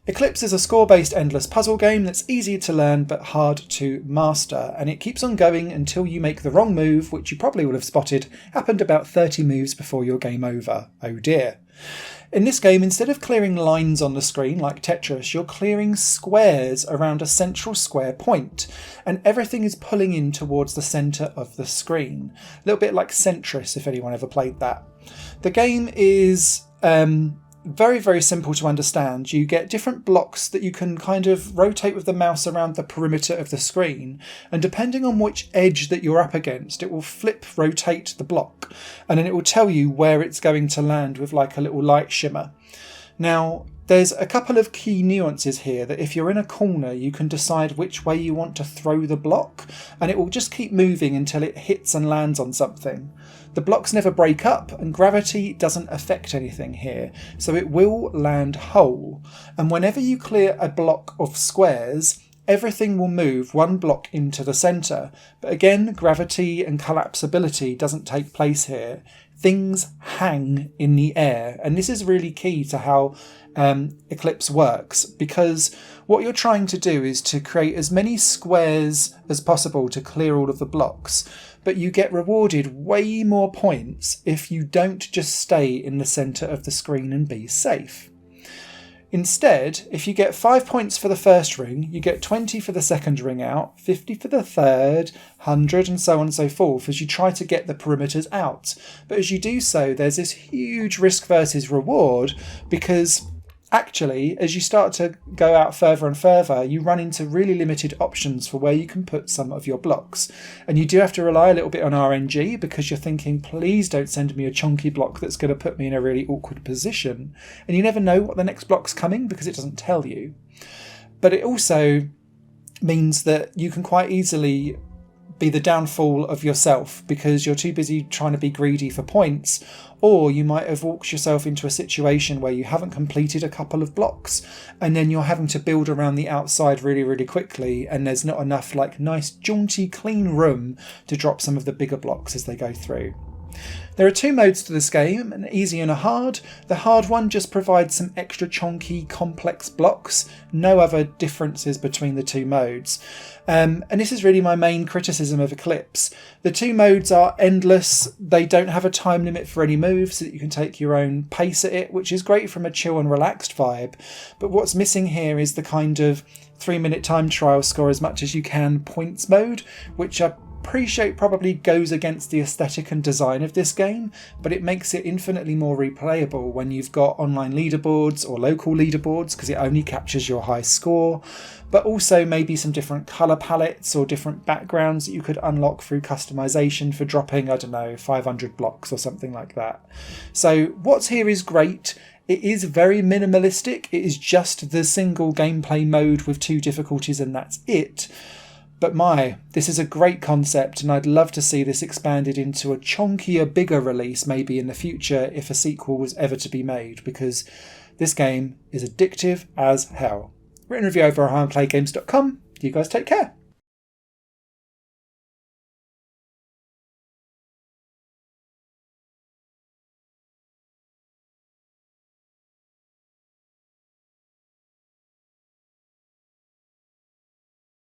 Eklips is a score-based endless puzzle game that's easy to learn but hard to master, and it keeps on going until you make the wrong move, which you probably would have spotted happened about 30 moves before your game over. Oh dear. In this game, instead of clearing lines on the screen like Tetris, you're clearing squares around a central square point, and everything is pulling in towards the centre of the screen. A little bit like Tetris, if anyone ever played that. The game is very, very simple to understand. You get different blocks that you can kind of rotate with the mouse around the perimeter of the screen, and depending on which edge that you're up against, it will rotate the block, and then it will tell you where it's going to land with like a little light shimmer. Now, there's a couple of key nuances here that if you're in a corner, you can decide which way you want to throw the block, and it will just keep moving until it hits and lands on something. The blocks never break up, and gravity doesn't affect anything here, so it will land whole. And whenever you clear a block of squares, everything will move one block into the centre. But again, gravity and collapsibility doesn't take place here. Things hang in the air, and this is really key to how Eklips works, because what you're trying to do is to create as many squares as possible to clear all of the blocks, but you get rewarded way more points if you don't just stay in the centre of the screen and be safe. Instead, if you get 5 points for the first ring, you get 20 for the second ring out, 50 for the third, 100 and so on and so forth as you try to get the perimeters out. But as you do so, there's this huge risk versus reward, because actually, as you start to go out further and further, you run into really limited options for where you can put some of your blocks. And you do have to rely a little bit on RNG, because you're thinking, please don't send me a chunky block that's going to put me in a really awkward position. And you never know what the next block's coming because it doesn't tell you. But it also means that you can quite easily be the downfall of yourself because you're too busy trying to be greedy for points, or you might have walked yourself into a situation where you haven't completed a couple of blocks and then you're having to build around the outside really, really quickly, and there's not enough like nice jaunty clean room to drop some of the bigger blocks as they go through. There are 2 modes to this game, an easy and a hard. The hard one just provides some extra chonky, complex blocks. No other differences between the 2 modes. And this is really my main criticism of Eklips. The 2 modes are endless. They don't have a time limit for any moves, so that you can take your own pace at it, which is great from a chill and relaxed vibe. But what's missing here is the kind of 3-minute time trial, score as much as you can points mode, which I appreciate probably goes against the aesthetic and design of this game, but it makes it infinitely more replayable when you've got online leaderboards or local leaderboards, because it only captures your high score, but also maybe some different colour palettes or different backgrounds that you could unlock through customization for dropping, I don't know, 500 blocks or something like that. So what's here is great. It is very minimalistic. It is just the single gameplay mode with 2 difficulties and that's it. But this is a great concept, and I'd love to see this expanded into a chonkier, bigger release maybe in the future if a sequel was ever to be made, because this game is addictive as hell. Written review over at highandplaygames.com. You guys take care.